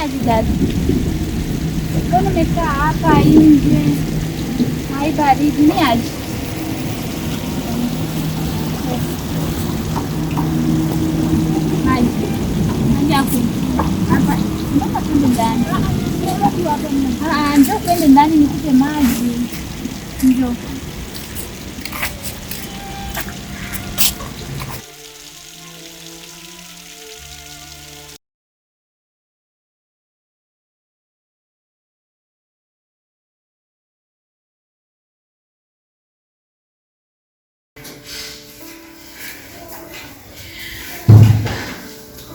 maji dada. Mbona umekaa hapa nje? Hai baridi ni aje? Maji. Maji hapo. Hapa. Mbona tuende ndani? Njoo twende ndani nikupe maji. Njoo.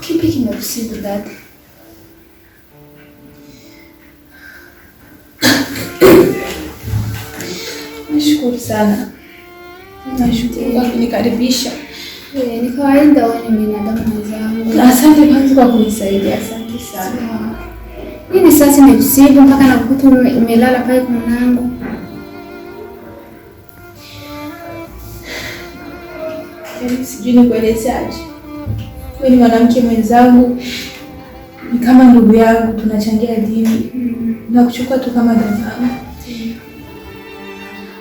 Kipi kimekusibu dada? Nashukuru sana. Nashukuru kwa kunikaribisha. Ni kawaida wewe ni binadamu mwenzangu. Asante kwanza kwa kunisaidia. Asante sana. Nini sasa imekusibu mpaka nakukuta umelala pale kwa mlango? Sijui nikuelezaje. Wewe ni mwanamke mwenzangu, ni kama ndugu yangu, tunachangia dini. Na kuchukua tu kama dada yangu.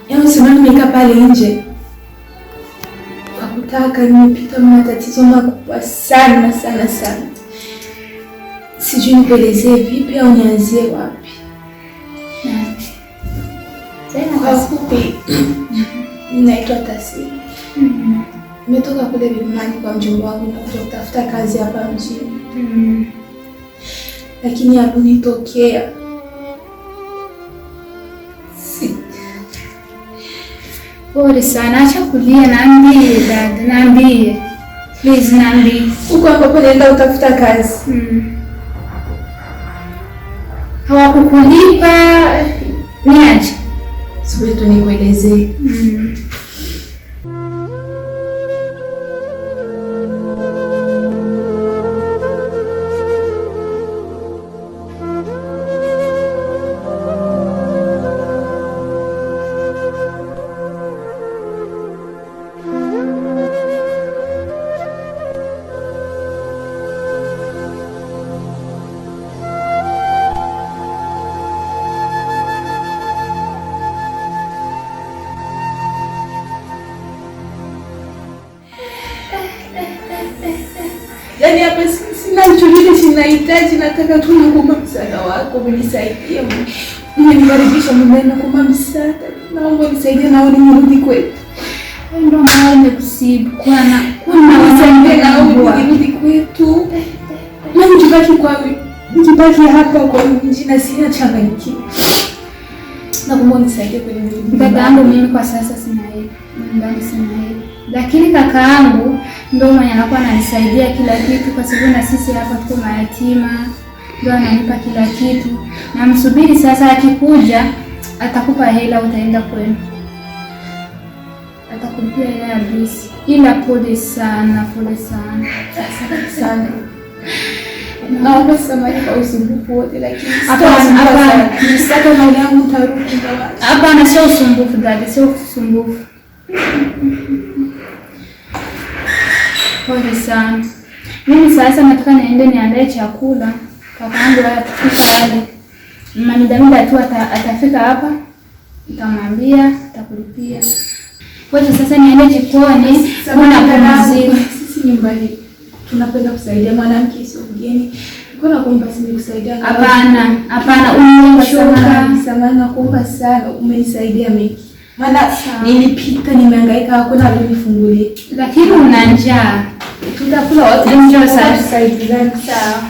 Yaani simani nimekaa pale nje. Hakutaka nimepita matatizo makubwa sana sana sana. Sijui nikuelezee vipi au nianzie wapi. Kwa ufupi, naitwa Tasi. Nimetoka kule Dhulmani kwa mjomba wangu na kuja kutafuta kazi hapa mjini. Lakini hakunitokea. Pole sana, acha kulia, naambie dada, naambie. Please naambie. Uko hapo naenda utafuta kazi. Hawakukulipa niaje? Subiri tu nikuelezee. Yaani hapa sina chochote ninahitaji, nataka tu nakuomba msaada wako, unisaidie. Umenikaribisha mume na kuomba msaada. Naomba unisaidie naone nirudi kwetu. Ndio maana nimekusibu. Kuna unisaidie naone nirudi kwetu. Mimi nikibaki hapa kwa mji na sina changanyikiwa. Naomba unisaidie kwenye nirudi. Dada yangu mimi kwa sasa sina hela. Ndani sina hela. Lakini kaka yangu ndio mwenye anakuwa ananisaidia kila kitu, kwa sababu na sisi hapa tuko mayatima, ndio ananipa kila kitu. Na msubiri sasa, akikuja atakupa hela, utaenda kwenu, atakulipia hela ya bisi. Ila pole sana, pole sana. Asante sana. Naomba samahani kwa usumbufu wote, lakini hapana, sasa naona yangu tarudi ndani. Hapana, sio usumbufu dada, sio usumbufu. Pole sana. Mimi sasa nataka niende niandae chakula. Kakaangu atafika yale. Manidamida tu atafika hapa. Nitamwambia, atakulipia. Kwa hiyo sasa niende jikoni, kuna pumziko. Sisi nyumbani tunapenda kusaidia mwanamke sio mgeni. Kuna kuomba sisi kusaidia. Hapana, umechoka. Samahani nakuomba sana, umenisaidia mengi. Maana nilipita nimehangaika, hakuna alinifungulia. Lakini una njaa. Tutakula wote. Njoo sasa. Sawa.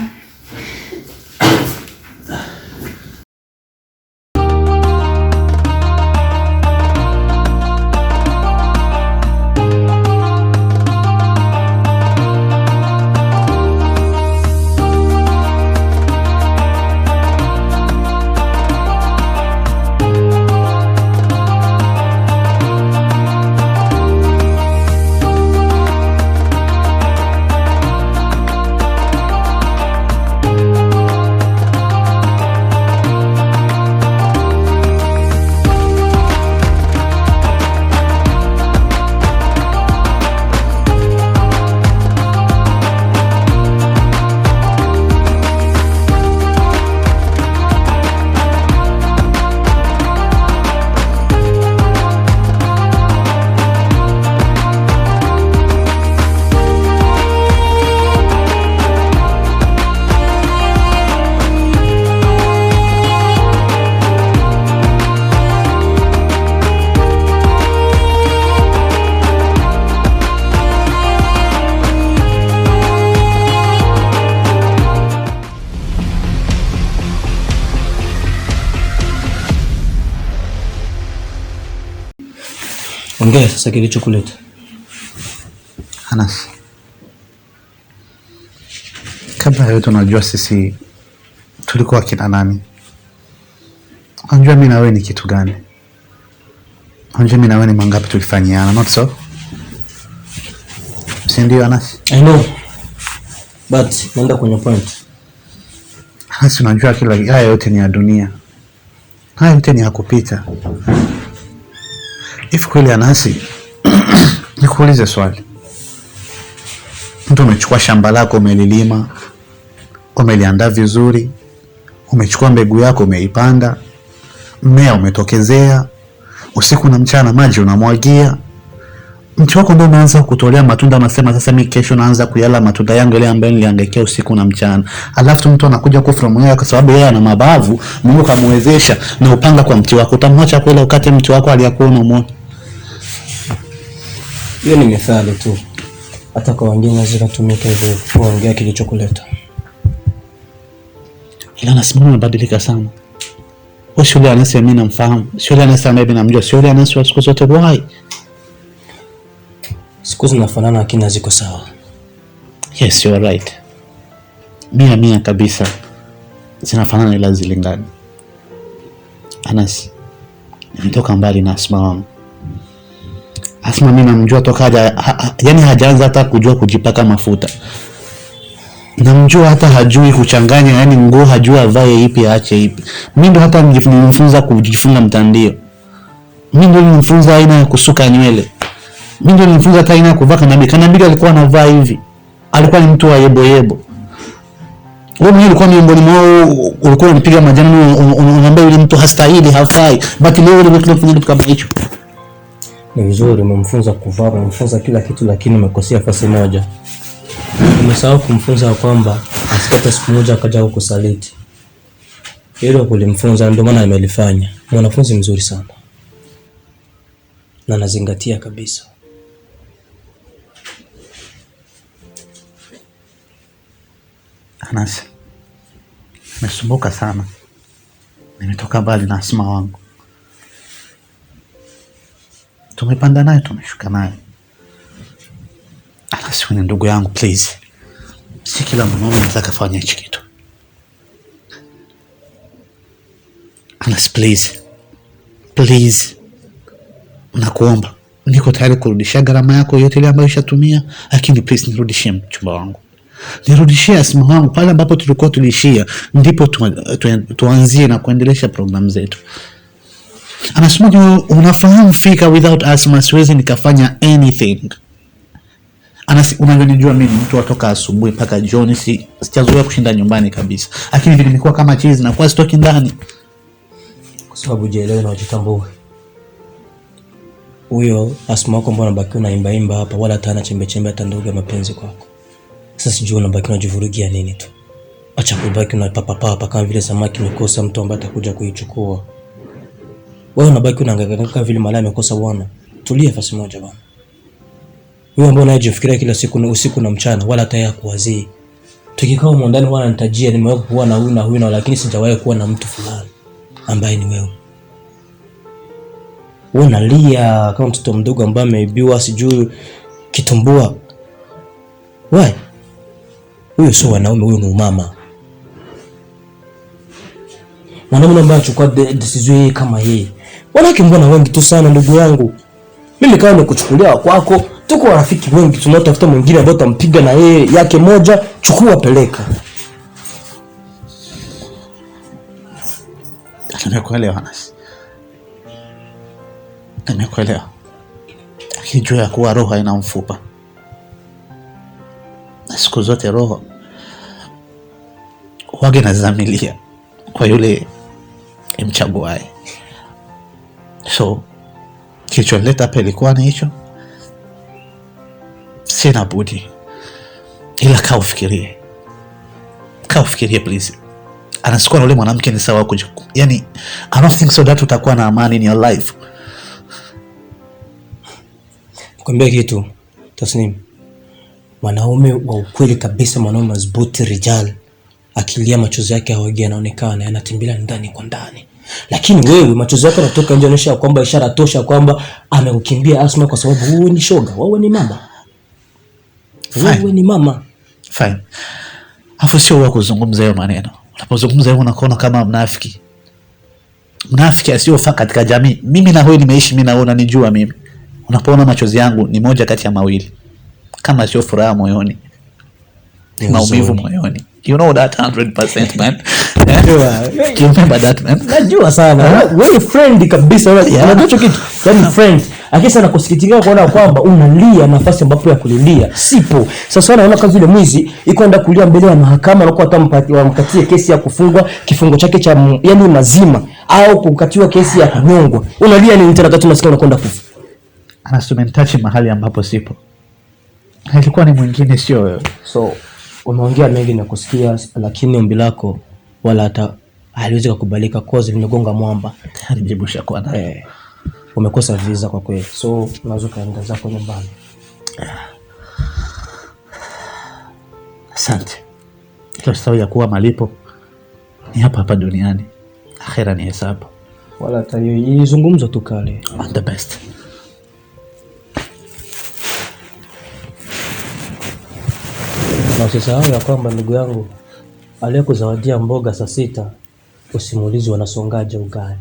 Ongea sasa kilichokuleta. Anas, kabla ya yote unajua sisi tulikuwa kina nani? Unajua mimi na wewe ni kitu gani? Unajua mimi na wewe ni mangapi tulifanyiana, not so? Si ndio Anas? I know. But nenda kwenye point. Anas, unajua kila haya yote ni ya dunia. Haya yote ni ya kupita. If kweli Anas, nikuulize swali. Mtu umechukua shamba lako, umelilima, umeliandaa vizuri, umechukua mbegu yako, umeipanda, mmea umetokezea, usiku na mchana maji unamwagia, mti wako ndio unaanza kutolea matunda, unasema sasa mimi kesho naanza kuyala matunda yangu ile ambayo niliangaikia usiku na mchana. Alafu mtu anakuja kufura mwenyewe kwa sababu yeye ana mabavu, Mungu kamwezesha na upanga kwa mti wako. Utamwacha kweli ukate mti wako aliyakuwa unamuona? Hiyo ni methali tu. Hata kwa wengine zinatumika hivyo kuongea kilichokuleta. Ila nasimama umebadilika sana. Wewe sio yule anasema mimi namfahamu. Sio yule anasema mimi namjua. Sio yule anasema siku zote why? Siku zinafanana lakini haziko sawa. Yes, you are right. Mia kabisa. Zinafanana ila zilingani. Anas, nimetoka mbali na Asma wangu. Asma mimi namjua toka yani hajaanza hata kujua kujipaka mafuta. Namjua hata hajui kuchanganya, yani nguo hajui avae ipi aache ipi. Mimi ndo hata nilimfunza kujifunga mtandio. Mimi ndo nilimfunza aina ya kusuka nywele. Mimi ndo nilimfunza hata aina ya kuvaa kanabi. Kanabi alikuwa anavaa hivi. Alikuwa ni mtu wa yebo. Wewe mwenyewe ulikuwa miongoni mwao, ulikuwa unapiga majani unaambia yule mtu hastahili, hafai. But leo wewe unafanya kitu kama hicho. Ni vizuri umemfunza kuvaa, umemfunza kila kitu, lakini umekosea nafasi moja. Umesahau kumfunza kwamba asikate siku moja akaja kukusaliti. Hilo kulimfunza ndio maana amelifanya. Mwanafunzi mzuri sana. Na nazingatia kabisa. Anas, nimesumbuka sana. Nimetoka mbali na Asma wangu. Tumepanda naye, tumeshuka naye. Anas, wewe ndugu yangu please. Si kila mwanaume anataka kufanya hicho kitu. Anas please. Please. Nakuomba. Niko tayari kurudishia gharama yako yote ile ambayo ushatumia, lakini please nirudishie mchumba wangu. Nirudishie Asma wangu pale ambapo tulikuwa tulishia, ndipo tuanzie na kuendelesha programu zetu. Anasema unafahamu fika without Asma siwezi nikafanya anything. Unanijua mimi mtu atoka asubuhi mpaka jioni, sijazoea kushinda nyumbani kabisa. Lakini vile nimekuwa kama chizi na kwa stoki ndani. Kwa sababu jielewe na ujitambue. Huyo Asma wako mbona baki unaimba hapa wala hata chembe hata ndogo ya mapenzi kwako. Sasa sijui unabaki unajivurugia nini tu. Acha kubaki unapapa kama vile samaki mikosa mtu ambaye atakuja kuichukua. Wewe unabaki unahangaika kama vile malaya amekosa bwana. Tulia fasi moja bwana. Wewe ambao unajifikiria kila siku na usiku na mchana wala hata ya kuwazii. Tukikaa ndani bwana nitajia nimewahi kuwa na huyu na lakini sijawahi kuwa na mtu fulani ambaye ni wewe. Wewe unalia kama mtoto mdogo ambaye ameibiwa sijui kitumbua. Wewe huyo sio wanaume, huyo ni umama. Mwanaume ambaye anachukua decision kama hii. Wanawake mbona wengi tu sana ndugu yangu. Mimi kama nikuchukulia kwako, tuko rafiki wengi tunatafuta mwingine ambaye utampiga na yeye yake moja, chukua peleka. Nimekuelewa Anas. Nimekuelewa. Akijua ya kuwa roho ina mfupa. Na siku zote roho wage nazamilia kwa yule mchaguaye. So kilichonileta hapa ilikuwa ni hicho. Sina budi ila kaa ufikirie please. Anasikuwa na ule mwanamke ni sawa kujiku. Yani I don't think so that utakuwa na amani in your life. Nikwambia kitu Tasnim. Mwanaume wa ukweli kabisa, mwanaume mazbuti rijal, akilia machozi yake hawagi anaonekana, yanatimbila ndani kwa ndani. Lakini wewe machozi yako yanatoka nje, inaonyesha kwamba ishara tosha kwamba amekukimbia Asma kwa sababu wewe ni shoga, wewe ni mama. Wewe ni mama. Fine. Afu sio wewe kuzungumza hayo maneno. Unapozungumza hivyo unakuona kama mnafiki. Mnafiki asiyofaa katika jamii. Mimi na wewe nimeishi, mimi na wewe unanijua mimi. Unapoona machozi yangu ni moja kati ya mawili. Kama sio furaha moyoni, ni maumivu moyoni. You know that 100%, man. You remember that, man? Najua sana. Wewe friend kabisa. Unajua kitu? Yaani friend. Akisa nakusikitikia kuona kwamba unalia nafasi ambapo ya kulilia sipo. Sasa naona kama vile mwizi iko enda kulia mbele ya mahakama na kwa wamkatie kesi ya kufungwa kifungo chake cha yani mazima au kukatiwa kesi ya kunyongwa. Unalia ni tena tatu nasikia unakwenda kufa. Anasumentachi mahali ambapo sipo. Ilikuwa ni mwingine sio wewe. So umeongea mengi na kusikia, lakini ombi lako wala hata haliwezi kukubalika kozi vimegonga mwamba. Harijibu shakuwa na. Umekosa visa kwa kweli. So unaweza kaenda zako nyumbani. Asante. Kila sawa ya kuwa malipo ni hapa hapa duniani. Akhera ni hesabu. Wala hata hiyo izungumzo tu kale. On the best. Na usisahau ya kwamba ndugu yangu aliyekuzawadia mboga saa 6 usimuulize wanasongaje ugali.